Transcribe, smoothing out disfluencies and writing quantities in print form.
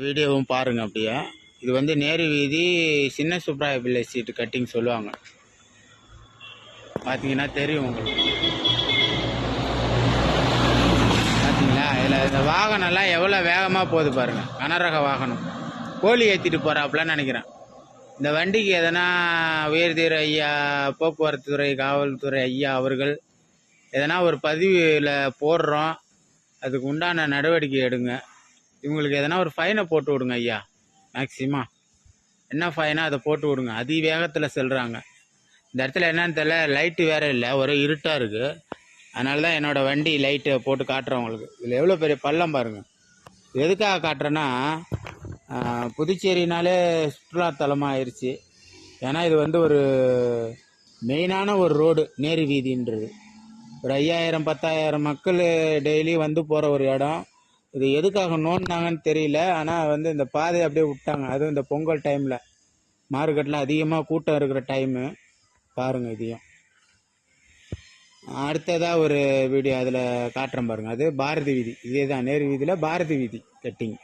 வீடியோவும் பாருங்கள் அப்படியே. இது வந்து நேரு வீதி சின்ன சுப்ராய பிள்ளை சீட்டு கட்டிங் சொல்லுவாங்க. பார்த்தீங்கன்னா தெரியும் உங்களுக்கு. பார்த்தீங்களா, இதில் இந்த வாகனம்லாம் எவ்வளோ வேகமாக போகுது பாருங்கள். கனரக வாகனம் கோழி ஏற்றிட்டு போகிறாப்புலன்னு நினைக்கிறேன். இந்த வண்டிக்கு எதனா உயர்தீர ஐயா, போக்குவரத்து துறை, காவல்துறை ஐயா அவர்கள் எதனா ஒரு பதிவில் போடுறோம், அதுக்கு உண்டான நடவடிக்கை எடுங்க. இவங்களுக்கு எதனா ஒரு ஃபைனை போட்டு விடுங்க ஐயா. மேக்சிமம் என்ன ஃபைனோ அதை போட்டு விடுங்க. அதி வேகத்தில் செல்கிறாங்க. இந்த இடத்துல என்னன்னு தெரியல, லைட்டு வேறு இல்லை, ஒரே இருட்டாக இருக்குது. அதனால தான் என்னோடய வண்டி லைட்டை போட்டு காட்டுறவங்களுக்கு. இதில் எவ்வளோ பெரிய பள்ளம் பாருங்கள். எதுக்காக காட்டுறேன்னா, புதுச்சேரினாலே சுற்றுலாத்தலமாக ஆயிடுச்சு. ஏன்னா இது வந்து ஒரு மெயினான ஒரு ரோடு, நேரு வீதின்றது. ஒரு 5000 10,000 மக்கள் டெய்லி வந்து போகிற ஒரு இடம். இது எதுக்காக நோண்டினாங்கன்னு தெரியல. ஆனால் வந்து இந்த பாதையை அப்படியே விட்டாங்க. அதுவும் இந்த பொங்கல் டைமில் மார்க்கெட்டில் அதிகமாக கூட்டம் இருக்கிற டைமு பாருங்கள். இதையும் அடுத்ததாக ஒரு வீடியோ அதில் காட்டுறேன் பாருங்கள். அது பாரதி வீதி. இதே தான் நேரு வீதியில் பாரதி வீதி கட்டிங்.